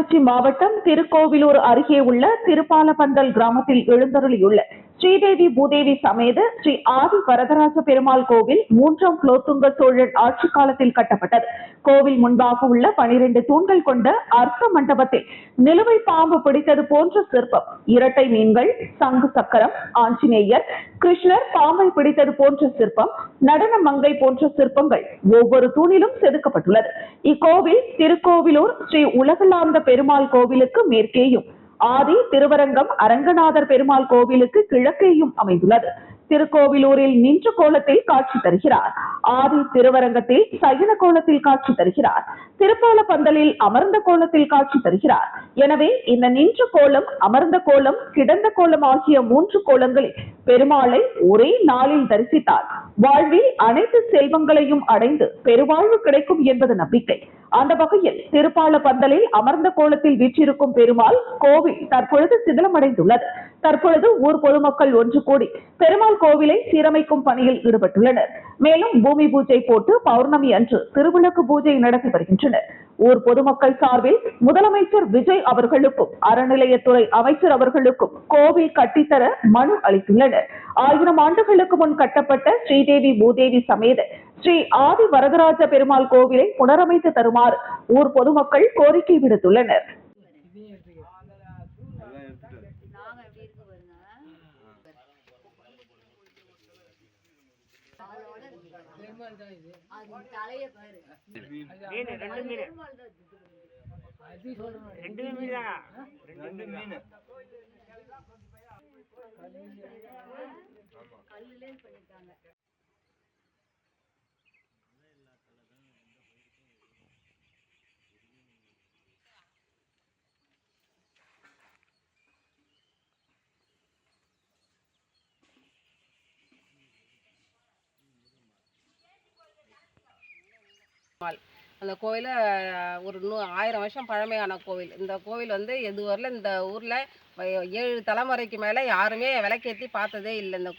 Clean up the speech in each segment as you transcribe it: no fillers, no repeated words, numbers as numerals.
கள்ளக்குறிச்சி மாவட்டம் திருக்கோவிலூர் அருகே உள்ள திருப்பாலப்பந்தல் கிராமத்தில் எழுந்தருளியுள்ள ஸ்ரீதேவி பூதேவி சமேத ஸ்ரீ ஆதி வரதராஜ பெருமாள் கோவில் 3ஆம் குலோத்துங்க சோழன் ஆட்சி காலத்தில் கட்டப்பட்டது. கோவில் முன்பாக உள்ள 12 தூண்கள் கொண்ட அர்த்த மண்டபத்தில் நிலுவை பாம்பு பிடித்தது போன்ற சிற்பம், இரட்டை மீன்கள், சங்கு சக்கரம், ஆஞ்சநேயர், கிருஷ்ணர் பாம்பை பிடித்தது போன்ற சிற்பம், நடன மங்கை போன்ற சிற்பங்கள் ஒவ்வொரு தூணிலும் செதுக்கப்பட்டுள்ளது. இக்கோவில் திருக்கோவிலூர் ஸ்ரீ உலகளார்ந்த பெருமாள் கோவிலுக்கு மேற்கேயும் ஆதி திருவரங்கம் அரங்கநாதர் பெருமாள் கோவிலுக்கு கிழக்கேயும் அமைந்துள்ளது. திருக்கோவிலூரில் நின்ற கோலத்தில் காட்சி தருகிறார். ஆதி திருவரங்கத்தில் சயன கோலத்தில் காட்சி தருகிறார். திருப்பாலப்பந்தலில் அமர்ந்த கோலத்தில் காட்சி தருகிறார். எனவே இந்த நின்ற கோலம், அமர்ந்த கோலம், கிடந்த கோலம் ஆகிய 3 கோலங்களில் பெருமாளை ஒரே நாளில் தரிசித்தால் வாழ்வில் அனைத்து செல்வங்களையும் அடைந்து பெருவாழ்வு கிடைக்கும் என்பது நம்பிக்கை. அந்த வகையில் திருப்பாலப்பந்தலில் அமர்ந்த கோலத்தில் வீற்றிருக்கும் பெருமாள் கோவில் தற்பொழுது சிதிலமடைந்துள்ளது. தற்பொழுது ஊர் பொதுமக்கள் ஒன்று கூடி பெருமாள் கோவிலை சீரமைக்கும் பணியில் ஈடுபட்டுள்ளனர். மேலும் பூமி பூஜை போட்டு பௌர்ணமி அன்று திருவிளக்கு பூஜை நடத்தி வருகின்றனர். ஊர் பொதுமக்கள் சார்பில் முதலமைச்சர் விஜய் அவர்களுக்கும் அறநிலையத்துறை அமைச்சர் அவர்களுக்கும் கோவில் கட்டித்தர மனு அளித்துள்ளனர். 1000 ஆண்டுகளுக்கு முன் கட்டப்பட்ட ஸ்ரீதேவி பூதேவி சமேத ஸ்ரீ ஆதி வரதராஜ பெருமாள் கோவிலை புனரமைத்து தருமாறு ஊர் பொதுமக்கள் கோரிக்கை விடுத்துள்ளனர். அந்த கோவில் ஒரு 1000 வருஷம் பழமையான கோவில். இந்த கோவில் வந்து இதுவரையில் இந்த ஊரில் 7 தலைமுறைக்கு மேலே யாருமே விளக்கேற்றி பார்த்ததே இல்லை. இந்த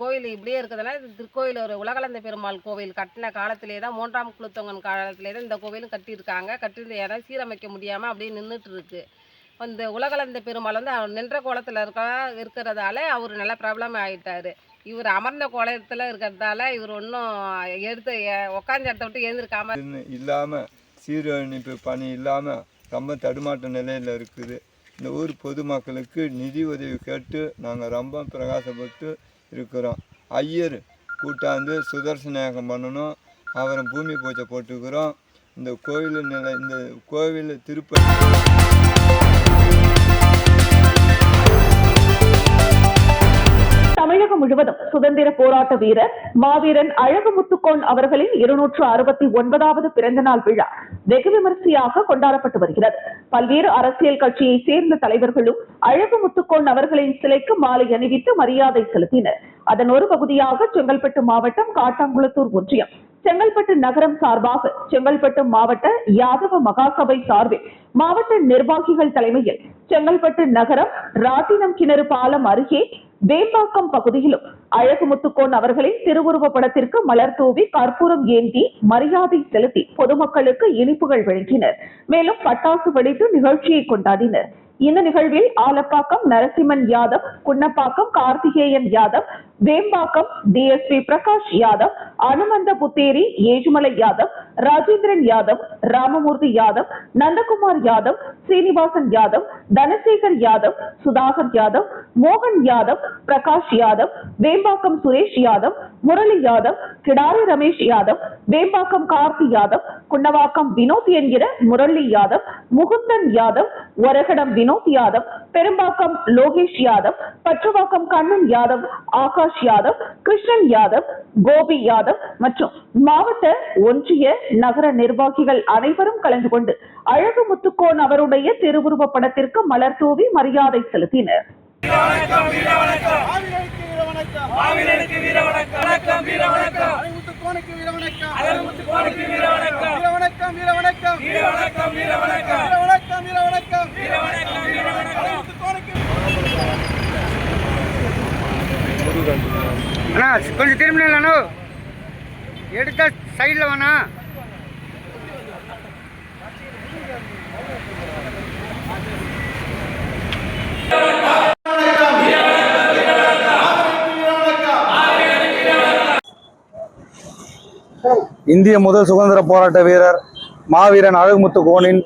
கோவில் இப்படியே இருக்கிறதுனால திருக்கோவில் ஒரு உலகளந்த பெருமாள் கோவில் கட்டின காலத்திலே தான் 3ஆம் குலோத்துங்கன் காலத்திலே தான் இந்த கோவிலும் கட்டியிருக்காங்க. கட்டியிருந்த இடம் சீரமைக்க முடியாமல் அப்படியே நின்றுட்டு இருக்கு. இந்த உலகளந்த பெருமாள் வந்து அவர் நின்ற கோலத்தில் இருக்கிறதால அவர் நல்ல ப்ராப்ளம் ஆகிட்டார். இவர் அமர்ந்த கோலத்தில் இருக்கிறதால இவர் ஒன்றும் எடுத்து உட்காந்த இடத்த விட்டு எழுந்திருக்காம இல்லாமல் சீரமைப்பு பணி இல்லாமல் ரொம்ப தடுமாற்ற நிலையில் இருக்குது. இந்த ஊர் பொதுமக்களுக்கு நிதி உதவி கேட்டு நாங்கள் ரொம்ப பிரகாசப்பட்டு இருக்கிறோம். ஐயர் கூட்டாந்து சுதர்சனம் பண்ணணும், அவரை பூமி பூஜை போட்டுக்கிறோம். இந்த கோவில் திருப்பதி தமிழகம் முழுவதும் சுதந்திர போராட்ட வீரர் மாவீரன் அழகுமுத்துக்கோன் அவர்களின் 269வது பிறந்த நாள் விழா வெகு விமரிசையாக கொண்டாடப்பட்டு வருகிறது. பல்வேறு அரசியல் கட்சியை சேர்ந்த தலைவர்களும் அழகுமுத்துக்கோன் அவர்களின் சிலைக்கு மாலை அணிவித்து மரியாதை செலுத்தினர். அதன் ஒரு பகுதியாக செங்கல்பட்டு மாவட்டம் காட்டாங்குளத்தூர் ஒன்றியம், செங்கல்பட்டு நகரம் சார்பாக செங்கல்பட்டு மாவட்ட யாதவ மகாசபை சார்பில் மாவட்ட நிர்வாகிகள் தலைமையில் செங்கல்பட்டு நகரம் ராட்டினம் கிணறு பாலம் அருகே வேம்பாக்கம் பகுதியிலும் அழகுமுத்துக்கோன் அவர்களின் திருவுருவ படத்திற்கு மலர் தூவி கற்பூரம் ஏந்தி மரியாதை செலுத்தி பொதுமக்களுக்கு இனிப்புகள் வழங்கினர். மேலும் பட்டாசு வெடித்து நிகழ்ச்சியை கொண்டாடினர். இந்த நிகழ்வில் ஆலப்பாக்கம் நரசிம்மன் யாதவ், குன்னப்பாக்கம் கார்த்திகேயன் யாதவ், வேம்பாக்கம் டிஎஸ்பி பிரகாஷ் யாதவ், அனுமந்த புத்தேரி ஏஜுமலை யாதவ், ராஜேந்திரன் யாதவ், ராமமூர்த்தி யாதவ், நந்தகுமார் யாதவ், சீனிவாசன் யாதவ், தனசேகர் யாதவ், சுதாகர் யாதவ், மோகன் யாதவ், பிரகாஷ் யாதவ், வேம்பாக்கம் சுரேஷ் யாதவ், முரளி யாதவ், கிடாரி ரமேஷ் யாதவ், வேம்பாக்கம் கார்த்தி யாதவ், குன்னவாக்கம் வினோத் என்கிற முரளி யாதவ், முகுந்தன் யாதவ், வரகடம் வினோத் யாதவ், பெரும்பாக்கம் லோகேஷ் யாதவ், பற்றுவாக்கம் கண்ணன் யாதவ், ஆகாஷ் யாதவ், கிருஷ்ணன் யாதவ், கோபி யாதவ் மற்றும் மாவட்ட ஒன்றிய நகர நிர்வாகிகள் அனைவரும் கலந்து கொண்டு அழகுமுத்துக்கோன் அவருடைய திருவுருவ படத்திற்கு மலர் தூவி மரியாதை செலுத்தினர். கொஞ்சம் திரும்பினா எடுத்தா சைடில் வேணா இந்திய முதல் சுதந்திர போராட்ட வீரர் மாவீரன் அழகுமுத்து கோனின்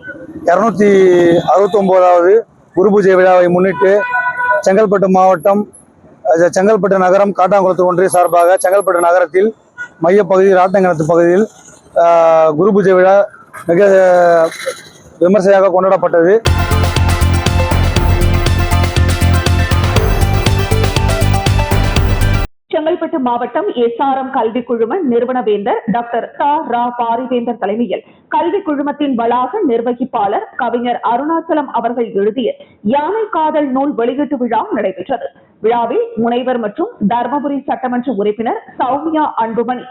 269வது குரு பூஜை விழாவை முன்னிட்டு செங்கல்பட்டு மாவட்டம் செங்கல்பட்டு நகரம் காட்டாங்குளத்தூர் ஒன்றிய சார்பாக செங்கல்பட்டு நகரத்தில் மையப்பகுதி ராட்டங்கிணத்து பகுதியில் குரு பூஜை விழா மிக விமர்சையாக கொண்டாடப்பட்டது. செங்கல்பட்டு மாவட்டம் SRM கல்வி குழும நிறுவனவேந்தர் டாக்டர் ரா பாரிவேந்தர் தலைமையில் கல்வி குழுமத்தின் வளாக நிர்வகிப்பாளர் கவிஞர் அருணாச்சலம் அவர்கள் எழுதிய யானை காதல் நூல் வெளியீட்டு விழா நடைபெற்றது. விழாவில் முனைவர் மற்றும் தர்மபுரி சட்டமன்ற உறுப்பினர் சௌமியா அன்புமணி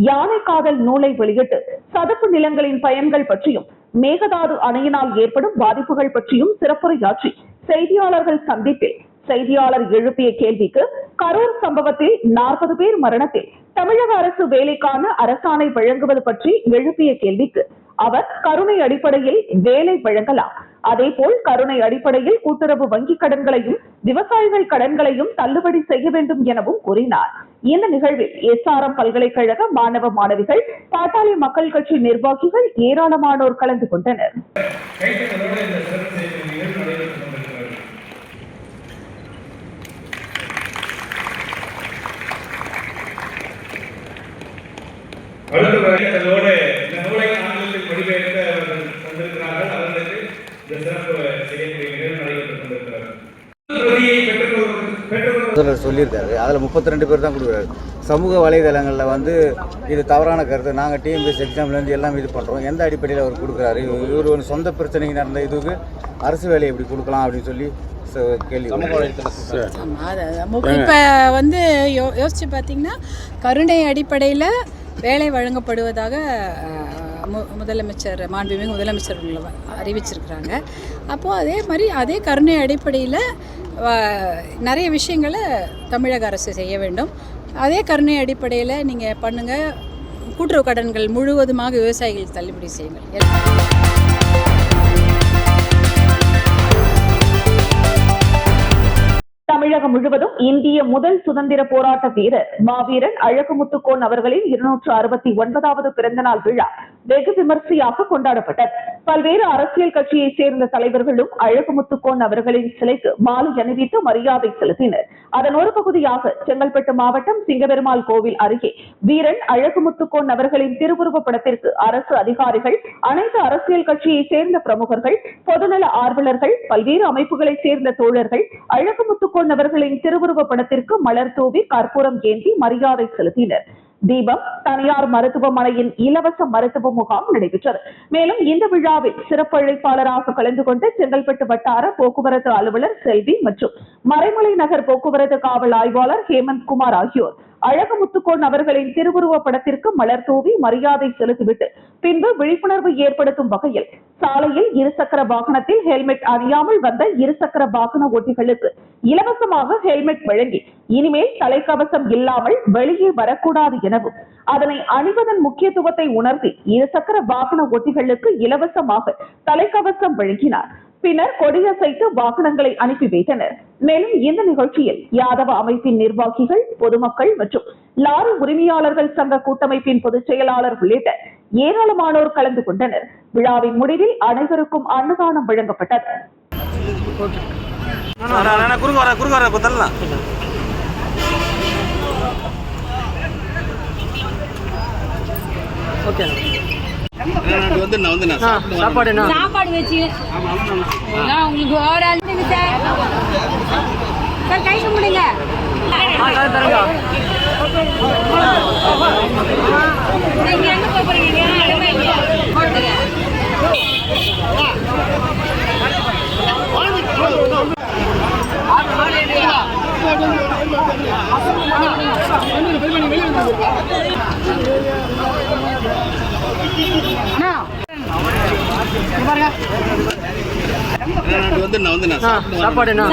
யானை காதல் நூலை வெளியிட்டு சதுப்பு நிலங்களின் பயன்கள் பற்றியும் மேகதாது அணையினால் ஏற்படும் பாதிப்புகள் பற்றியும் சிறப்புரையாற்றி செய்தியாளர்கள் சந்திப்பில் செய்தியாளர் எழுப்பிய கேள்விக்கு கரூர் சம்பவத்தில் 40 பேர் மரணத்தில் தமிழக அரசு வேலைக்கான அரசாணை வழங்குவது பற்றி எழுப்பிய கேள்விக்கு அவர் கருணை அடிப்படையில் வேலை வழங்கலாம், அதேபோல் கருணை அடிப்படையில் கூட்டுறவு வங்கி கடன்களையும் விவசாயிகள் கடன்களையும் தள்ளுபடி செய்ய வேண்டும் எனவும் கூறினார். இந்த நிகழ்வில் SRM பல்கலைக்கழக மாணவ மாணவிகள், பாட்டாளி மக்கள் கட்சி நிர்வாகிகள் ஏராளமானோர் கலந்து கொண்டனர். அடுத்ததோடு இந்த நூலை ஆங்கிலத்தில் மொழிபெயர்த்து அவர்கள் வந்திருக்கிறார்கள். அவர்களுக்கு இந்த சிறப்பு செய்யக்கூடிய நிகழ்வு நடைபெற்றுக் கொண்டிருக்கிறது. சொல்லியிருக்காரு. அதில் 32 பேர் தான் கொடுக்குறாரு. சமூக வலைதளங்களில் வந்து இது தவறான கருத்து, நாங்கள் டிஎம்பிஎஸ் எக்ஸாம்லேருந்து எல்லாம் இது பண்ணுறோம், எந்த அடிப்படையில் அவர் கொடுக்குறாரு, இவர் ஒரு சொந்த பிரச்சனைக்கு நடந்த இதுக்கு அரசு வேலையை எப்படி கொடுக்கலாம் அப்படின்னு சொல்லி கேள்வி. இப்போ வந்து யோசிச்சு பார்த்தீங்கன்னா கருணை அடிப்படையில் வேலை வழங்கப்படுவதாக முதலமைச்சர் மாண்புமிகு முதலமைச்சர் அறிவிச்சிருக்கிறாங்க. அப்போது அதே மாதிரி அதே கருணை அடிப்படையில் நிறைய விஷயங்களை தமிழக அரசு செய்ய வேண்டும். அதே கருணை அடிப்படையில் நீங்கள் பண்ணுங்கள், கூட்டுறவு கடன்கள் முழுவதுமாக விவசாயிகள் தள்ளுபடி செய்யுங்கள். தமிழகம் முழுவதும் இந்திய முதல் சுதந்திர போராட்ட வீரர் மாவீரன் அழகுமுத்துக்கோன் அவர்களின் 269வது பிறந்தநாள் விழா வெகு விமர்சையாக கொண்டாடப்பட்டது. பல்வேறு அரசியல் கட்சியை சேர்ந்த தலைவர்களும் அழகுமுத்துக்கோன் அவர்களின் சிலைக்கு மாலை அணிவித்து மரியாதை செலுத்தினர். அதன் ஒரு பகுதியாக செங்கல்பட்டு மாவட்டம் சிங்கபெருமாள் கோவில் அருகே வீரன் அழகுமுத்துக்கோன் அவர்களின் திருவுருவப் படத்திற்கு அரசு அதிகாரிகள், அனைத்து அரசியல் கட்சியை சேர்ந்த பிரமுகர்கள், பொதுநல ஆர்வலர்கள், பல்வேறு அமைப்புகளை சேர்ந்த தோழர்கள் அழகுமுத்துக்கோன் அவர்களின் திருவுருவப் படத்திற்கு மலர் தூவி கற்பூரம் ஏந்தி மரியாதை செலுத்தினர். தீபம் தனியார் மருத்துவமனையின் இலவச மருத்துவ முகாம் நடைபெற்றது. மேலும் இந்த விழாவில் சிறப்பு அழைப்பாளராக கலந்து கொண்ட செங்கல்பட்டு வட்டார போக்குவரத்து அலுவலர் செல்வி மற்றும் மறைமலை நகர் போக்குவரத்து காவல் ஆய்வாளர் ஹேமந்த் குமார் ஆகியோர் அழகுமுத்துக்கோன் அவர்களின் திருவுருவ படத்திற்கு மலர் தூவி மரியாதை செலுத்திவிட்டு பின்பு விழிப்புணர்வு ஏற்படுத்தும் வகையில் சாலையில் இருசக்கர வாகனத்தில் ஹெல்மெட் அணியாமல் வந்த இருசக்கர வாகன ஓட்டிகளுக்கு இலவசமாக ஹெல்மெட் வழங்கி இனிமேல் தலைக்கவசம் இல்லாமல் வெளியே வரக்கூடாது எனவும் அதனை அணிவதன் முக்கியத்துவத்தை உணர்த்தி இருசக்கர வாகன ஓட்டிகளுக்கு இலவசமாக தலைக்கவசம் வழங்கினார். பின்னர் கொடியசைத்து வாகனங்களை அனுப்பி வைத்தனர். மேலும் இந்த நிகழ்ச்சியில் யாதவ அமைப்பின் நிர்வாகிகள், பொதுமக்கள் மற்றும் லாரி உரிமையாளர்கள் சங்க கூட்டமைப்பின் பொதுச் செயலாளர் உள்ளிட்ட ஏராளமானோர் கலந்து கொண்டனர். விழாவின் முடிவில் அனைவருக்கும் அன்னதானம் வழங்கப்பட்டது. சாப்பாடு வச்சு உங்களுக்கு ஒரு சார் கைக்கு முடிங்க. நீங்க எங்க போறீங்க?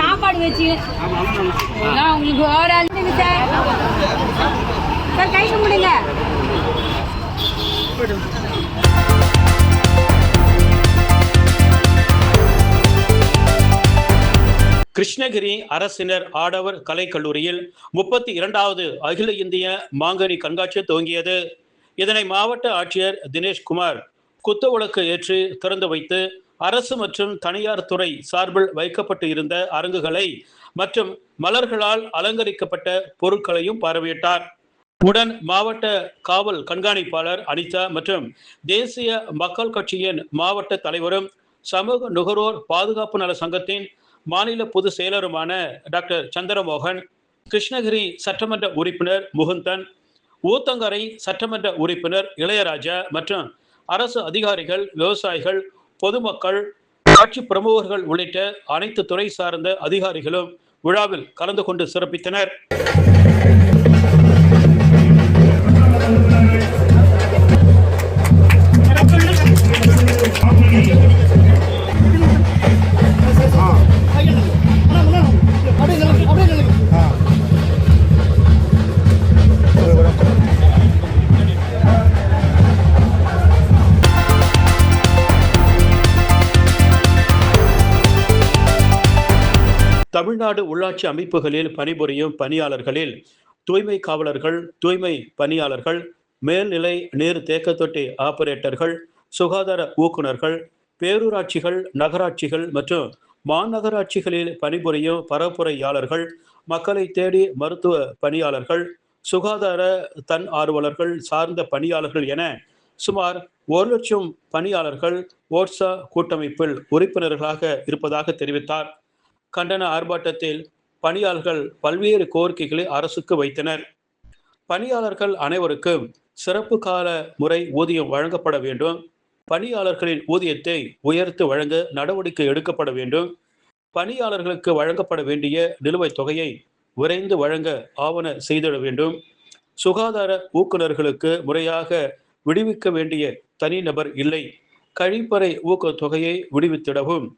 சாப்பாடு வச்சு உங்களுக்கு ஒரு சார் கைக்கு முடிங்க. கிருஷ்ணகிரி அரசினர் ஆடவர் கலைக்கல்லூரியில் 32வது அகில இந்திய மாங்கனி கண்காட்சி துவங்கியது. இதனை மாவட்ட ஆட்சியர் தினேஷ்குமார் குத்துவிளக்கு ஏற்றி திறந்து வைத்து அரசு மற்றும் தனியார் துறை சார்பில் வைக்கப்பட்டு இருந்த அரங்குகளை மற்றும் மலர்களால் அலங்கரிக்கப்பட்ட பொருட்களையும் பார்வையிட்டார். உடன் மாவட்ட காவல் கண்காணிப்பாளர் அனிதா மற்றும் தேசிய மக்கள் கட்சியின் மாவட்ட தலைவரும் சமூக நுகர்வோர் பாதுகாப்பு நல சங்கத்தின் மாநில பொதுச் செயலருமான டாக்டர் சந்திரமோகன், கிருஷ்ணகிரி சட்டமன்ற உறுப்பினர் முகுந்தன், ஊத்தங்கரை சட்டமன்ற உறுப்பினர் இளையராஜா மற்றும் அரசு அதிகாரிகள், விவசாயிகள், பொதுமக்கள், கட்சி பிரமுகர்கள் உள்ளிட்ட அனைத்து துறை சார்ந்த அதிகாரிகளும் விழாவில் கலந்து கொண்டு சிறப்பித்தனர். தமிழ்நாடு உள்ளாட்சி அமைப்புகளில் பணிபுரியும் பணியாளர்களில் தூய்மை காவலர்கள், தூய்மை பணியாளர்கள், மேல்நிலை நீர் தேக்க தொட்டி ஆபரேட்டர்கள், சுகாதார ஊக்குநர்கள், பேரூராட்சிகள், நகராட்சிகள் மற்றும் மாநகராட்சிகளில் பணிபுரியும் பரப்புரையாளர்கள், மக்களை தேடி மருத்துவ பணியாளர்கள், சுகாதார தன் ஆர்வலர்கள் சார்ந்த பணியாளர்கள் என சுமார் 1 லட்சம் பணியாளர்கள் ஓட்சா கூட்டமைப்பில் உறுப்பினர்களாக இருப்பதாக தெரிவித்தார். கண்டன ஆர்ப்பாட்டத்தில் பணியாளர்கள் பல்வேறு கோரிக்கைகளை அரசுக்கு வைத்தனர். பணியாளர்கள் அனைவருக்கும் சிறப்பு கால முறை ஊதியம் வழங்கப்பட வேண்டும். பணியாளர்களின் ஊதியத்தை உயர்த்து வழங்க நடவடிக்கை எடுக்கப்பட வேண்டும். பணியாளர்களுக்கு வழங்கப்பட வேண்டிய நிலுவைத் தொகையை விரைந்து வழங்க ஆவண செய்திட வேண்டும். சுகாதார ஊக்குநர்களுக்கு முறையாக விடுவிக்க வேண்டிய தனிநபர் இல்லை. கழிப்பறை ஊக்கத்தொகையை விடுவித்திடவும்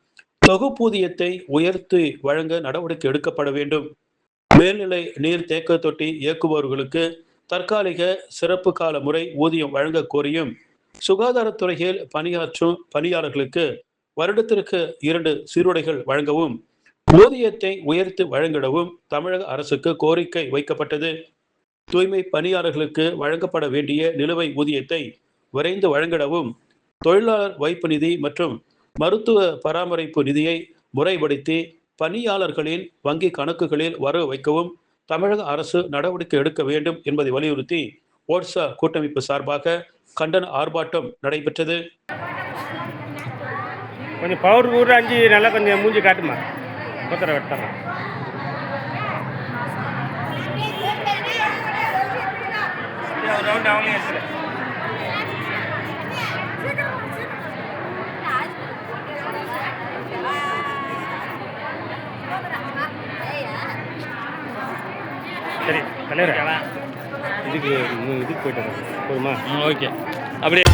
தொகுப்பூதியத்தை உயர்த்தி வழங்க நடவடிக்கை எடுக்கப்பட வேண்டும். மேல்நிலை நீர் தேக்க தொட்டி இயக்குபவர்களுக்கு தற்காலிக சிறப்பு கால முறை ஊதியம் வழங்க கோரியும், சுகாதாரத்துறையில் பணியாற்றும் பணியாளர்களுக்கு வருடத்திற்கு 2 சீருடைகள் வழங்கவும், ஊதியத்தை உயர்த்தி வழங்கிடவும் தமிழக அரசுக்கு கோரிக்கை வைக்கப்பட்டது. தூய்மை பணியாளர்களுக்கு வழங்கப்பட வேண்டிய நிலுவை ஊதியத்தை விரைந்து வழங்கிடவும், தொழிலாளர் வைப்பு நிதி மற்றும் மருத்துவ பராமரிப்பு நிதியை முறைப்படுத்தி பணியாளர்களின் வங்கி கணக்குகளில் வரவு வைக்கவும் தமிழக அரசு நடவடிக்கை எடுக்க வேண்டும் என்பதை வலியுறுத்தி ஓட்சா கூட்டமைப்பு சார்பாக கண்டன ஆர்ப்பாட்டம் நடைபெற்றது. கொஞ்சம் பவர் ஊர் 5 நல்லா கொஞ்சம் மூஞ்சி காட்டுமா, கொத்தரை வெட்டலாம். சரி தலைவரா, இதுக்கு போயிட்டு போதுமா? ஓகே. அப்படியே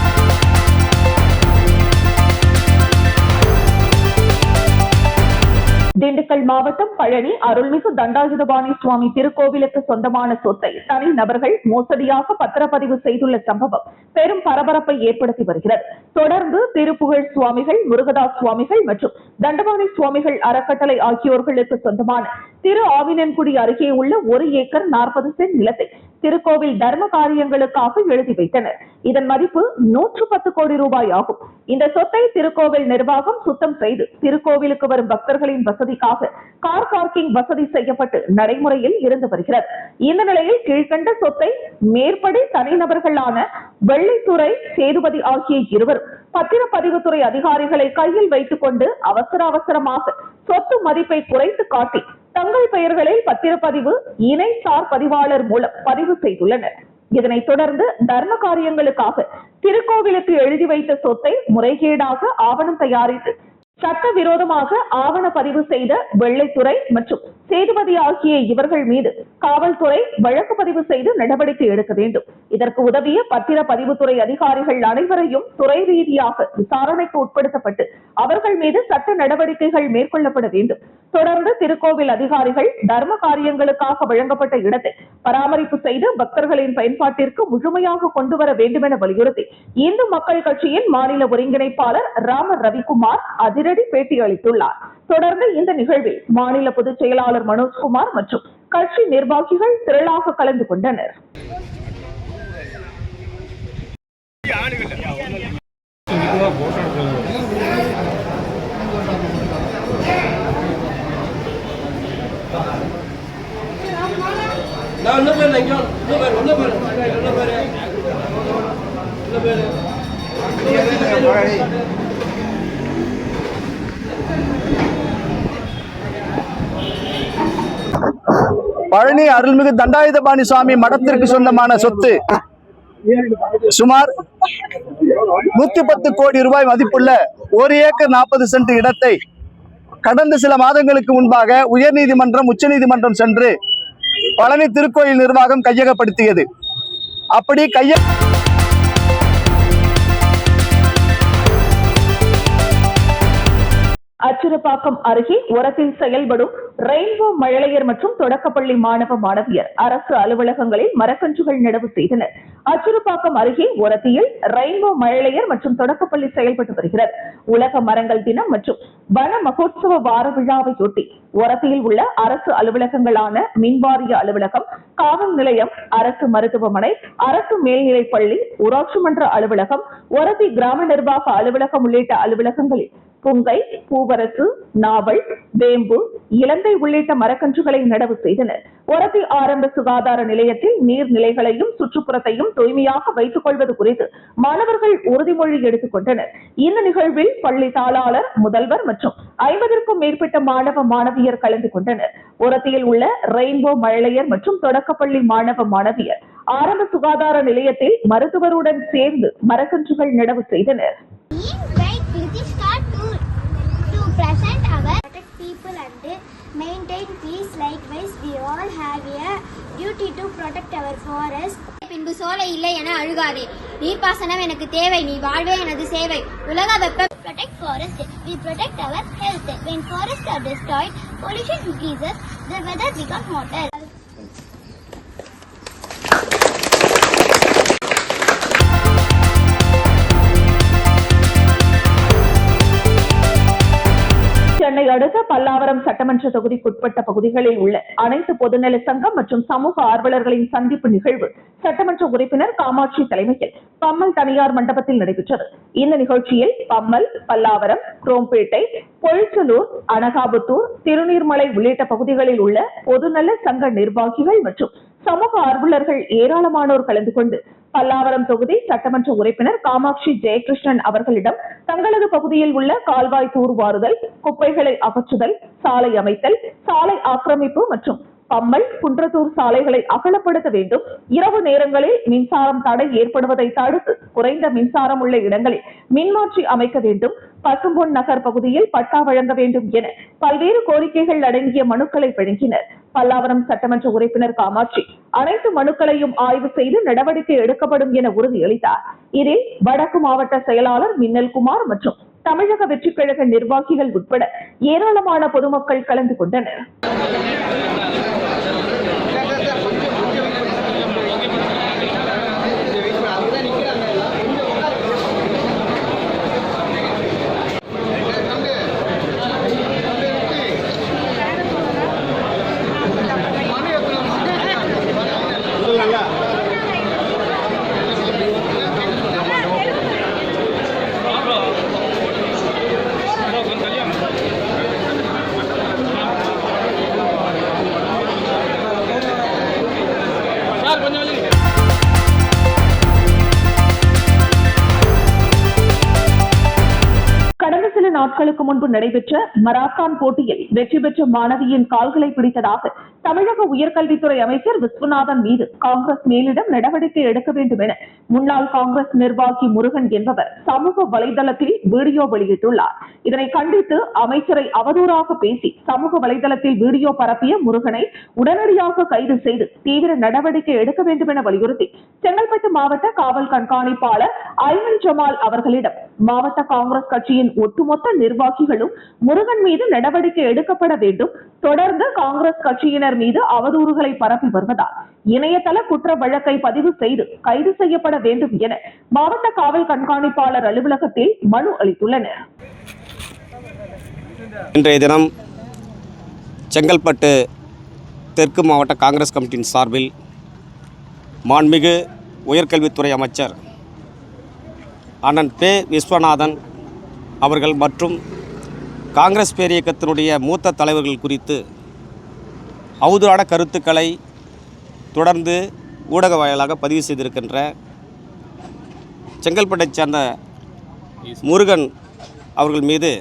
திண்டுக்கல் மாவட்டம் பழனி அருள்மிகு தண்டாயுதபாணி சுவாமி திருக்கோவிலுக்கு சொந்தமான சொத்தை தனி நபர்கள் மோசடியாக பத்திரப்பதிவு செய்துள்ள சம்பவம் பெரும் பரபரப்பை ஏற்படுத்தி வருகிறது. தொடர்ந்து திருப்புகழ் சுவாமிகள், முருகதாஸ் சுவாமிகள் மற்றும் தண்டபாணி சுவாமிகள் அறக்கட்டளை ஆகியோர்களுக்கு சொந்தமான திரு ஆவினன்குடி அருகே உள்ள 1 ஏக்கர் 40 சென்ட் நிலத்தை திருக்கோவில் தர்ம காரியங்களுக்காக எழுதி வைத்தனர். இதன் மதிப்பு 110 கோடி ரூபாய் ஆகும். இந்த சொத்தை திருக்கோவில் நிர்வாகம் சுத்தம் செய்து திருக்கோவிலுக்கு வரும் பக்தர்களின் வசதிக்காக கார் பார்க்கிங் வசதி செய்யப்பட்டு நடைமுறையில் இருந்து வருகிறது. இந்த நிலையில் கீழ்கண்ட சொத்தை மேற்படி தனிநபர்களான வெள்ளைத்துறை, சேதுபதி ஆகிய இருவரும் பத்திரப்பதிவுத்துறை அதிகாரிகளை கையில் வைத்துக் கொண்டு அவசரமாக சொத்து மதிப்பை குறைத்து காட்டி தங்கள் பெயர்களில் பத்திரப்பதிவு இணைசார் பதிவாளர் மூலம் பதிவு செய்துள்ளனர். இதனைத் தொடர்ந்து தர்ம காரியங்களுக்காக திருக்கோவிலுக்கு எழுதி வைத்த சொத்தை முறைகேடாக ஆவணம் தயாரித்து சட்டவிரோதமாக ஆவண பதிவு செய்த வெள்ளைத்துறை மற்றும் சேதுபதி ஆகிய இவர்கள் மீது காவல்துறை வழக்கு பதிவு செய்து நடவடிக்கை எடுக்க வேண்டும். இதற்கு உதவிய பத்திரப்பதிவுத்துறை அதிகாரிகள் அனைவரையும் துறை ரீதியாக விசாரணைக்கு உட்படுத்தப்பட்டு அவர்கள் மீது சட்ட நடவடிக்கைகள் மேற்கொள்ளப்பட வேண்டும். தொடர்ந்து திருக்கோவில் அதிகாரிகள் தர்ம காரியங்களுக்காக வழங்கப்பட்ட இடத்தை பராமரிப்பு செய்து பக்தர்களின் பயன்பாட்டிற்கு முழுமையாக கொண்டு வர வேண்டும் என வலியுறுத்தி இந்து மக்கள் கட்சியின் மாநில ஒருங்கிணைப்பாளர் ராம ரவிக்குமார் அதிரடி பேட்டி அளித்துள்ளார். தொடர்ந்து இந்த நிகழ்வில் மாநில பொதுச் செயலாளர் மனோஜ்குமார் மற்றும் கட்சி நிர்வாகிகள் திரளாக கலந்து கொண்டனர். பழனி அருள்மிகு தண்டாயுதபாணி சுவாமி மடத்திற்கு சொந்தமான சொத்து சுமார் 110 கோடி ரூபாய் மதிப்புள்ள 1 ஏக்கர் 40 சென்ட் இடத்தை கடந்த சில மாதங்களுக்கு முன்பாக உயர்நீதிமன்றம் உச்சநீதிமன்றம் சென்று பழனி திருக்கோயில் நிர்வாகம் கையகப்படுத்தியது. அப்படி அச்சிறுபாக்கம் அருகே உரத்தில் செயல்படும் ரெயின்போ மழலையர் மற்றும் தொடக்கப்பள்ளி மாணவ மாணவியர் அரசு அலுவலகங்களில் மரக்கன்றுகள் நடவு செய்தனர். அச்சிறுபாக்கம் அருகே உரத்தியில் ரெயின்போ மழலையர் மற்றும் தொடக்கப்பள்ளி செயல்பட்டு வருகிறது. உலக மரங்கள் தினம் மற்றும் வன மகோத்சவ வார விழாவையொட்டி உரத்தியில் உள்ள அரசு அலுவலகங்களான மின்வாரிய அலுவலகம், காவல் நிலையம், அரசு மருத்துவமனை, அரசு மேல்நிலைப் பள்ளி, ஊராட்சி மன்ற அலுவலகம், உரத்தி கிராம நிர்வாக அலுவலகம் உள்ளிட்ட அலுவலகங்களில் புங்கை, பூவரசு, நாவல், வேம்பு, இலந்தை உள்ளிட்ட மரக்கன்றுகளை நடவு செய்தனர். உரத்தி ஆரம்ப சுகாதார நிலையத்தில் நீர்நிலைகளையும் சுற்றுப்புறத்தையும் தூய்மையாக வைத்துக் கொள்வது குறித்து மாணவர்கள் உறுதிமொழி எடுத்துக் கொண்டனர். இந்த நிகழ்வில் பள்ளி தாளாளர், முதல்வர் மற்றும் 50க்கும் மேற்பட்ட மாணவ மாணவியர் கலந்து கொண்டனர். உரத்தியில் உள்ள ரெயின்போ மழலையர் மற்றும் தொடக்கப்பள்ளி மாணவ மாணவியர் ஆரம்ப சுகாதார நிலையத்தில் மருத்துவருடன் சேர்ந்து மரக்கன்றுகள் நடவு செய்தனர். Present our protect people and maintain peace. Likewise, we all have a duty to protect our forest. பின்பு சோலை இல்லை என அழுகாதே, நீர்ப்பாசனம் எனக்கு தேவை, நீ வாழ்வே எனது சேவை. உலக வெப்ப protect forest, we protect our health. When forests are destroyed, pollution increases, the weather becomes hotter. Chennai அடுத்த பல்லாவரம் சட்டமன்ற தொகுதிக்குட்பட்ட பகுதிகளில் உள்ள அனைத்து பொதுநல சங்கம் மற்றும் சமூக ஆர்வலர்களின் சந்திப்பு நிகழ்வு சட்டமன்ற உறுப்பினர் காமாட்சி தலைமையில் பம்மல் தனியார் மண்டபத்தில் நடைபெற்றது. இந்த நிகழ்ச்சியில் பம்மல், பல்லாவரம், குரோம்பேட்டை, பொழிச்சலூர், அனகாபுத்தூர், திருநீர்மலை உள்ளிட்ட பகுதிகளில் உள்ள பொதுநல சங்க நிர்வாகிகள் மற்றும் சமூக ஆர்வலர்கள் ஏராளமானோர் கலந்து கொண்டு பல்லாவரம் தொகுதி சட்டமன்ற உறுப்பினர் காமாட்சி ஜெயகிருஷ்ணன் அவர்களிடம் தங்களது பகுதியில் உள்ள கால்வாய் தூர்வாறுதல், குப்பைகளை அகற்றுதல், சாலை அமைத்தல், சாலை ஆக்கிரமிப்பு மற்றும் பம்மல், குன்றத்தூர் சாலைகளை அகலப்படுத்த வேண்டும், இரவு நேரங்களில் மின்சாரம் தடை ஏற்படுவதை தடுத்து குறைந்த மின்சாரம் உள்ள இடங்களில் மின்மாற்றி அமைக்க வேண்டும், பசும்பொன் நகர் பகுதியில் பட்டா வழங்க வேண்டும் என பல்வேறு கோரிக்கைகள் அடங்கிய மனுக்களை வழங்கினர். பல்லாவரம் சட்டமன்ற உறுப்பினர் காமாட்சி அனைத்து மனுக்களையும் ஆய்வு செய்து நடவடிக்கை எடுக்கப்படும் என உறுதியளித்தார். இதில் வடக்கு மாவட்ட செயலாளர் மின்னல்குமார் மற்றும் தமிழக வெற்றி கழக நிர்வாகிகள் உட்பட ஏராளமான பொதுமக்கள் கலந்து கொண்டனர். நாட்களுக்கு முன்பு நடைபெற்ற மராத்தான் போட்டியில் வெற்றி பெற்ற மாணவியின் கால்களை பிடித்ததாக தமிழக உயர்கல்வித்துறை அமைச்சர் விஸ்வநாதன் மீது காங்கிரஸ் மேலிடம் நடவடிக்கை எடுக்க வேண்டும் என முன்னாள் காங்கிரஸ் நிர்வாகி முருகன் என்பவர் சமூக வலைதளத்தில் வீடியோ வெளியிட்டுள்ளார். இதனை கண்டித்து அமைச்சரை அவதூறாக பேசி சமூக வலைதளத்தில் வீடியோ பரப்பிய முருகனை உடனடியாக கைது செய்து தீவிர நடவடிக்கை எடுக்க வேண்டும் என வலியுறுத்தி செங்கல்பட்டு மாவட்ட காவல் கண்காணிப்பாளர் ஐமன் ஜமால் அவர்களிடம் மாவட்ட காங்கிரஸ் கட்சியின் ஒட்டுமொத்த நிர்வாகிகளும் முருகன் மீது நடவடிக்கை எடுக்கப்பட வேண்டும், தொடர்ந்து காங்கிரஸ் கட்சியினர் மீது அவதூறுகளை பரப்பி வருவதால் இணையதள குற்ற வழக்கை பதிவு செய்து கைது செய்யப்பட வேண்டும் என மாவட்ட காவல் கண்காணிப்பாளர் அலுவலகத்தில் மனு அளித்துள்ளனர். இன்றைய தினம் செங்கல்பட்டு தெற்கு மாவட்ட காங்கிரஸ் கமிட்டியின் சார்பில் மாண்புமிகு உயர்கல்வித்துறை அமைச்சர் அண்ணன் பே விஸ்வநாதன் அவர்கள் மற்றும் காங்கிரஸ் பேரியக்கத்தினுடைய மூத்த தலைவர்கள் குறித்து அவதூறான கருத்துக்களை தொடர்ந்து ஊடக வாயிலாக பதிவு செய்திருக்கின்ற செங்கல்பட்டைச் சேர்ந்த முருகன் அவர்கள் மீது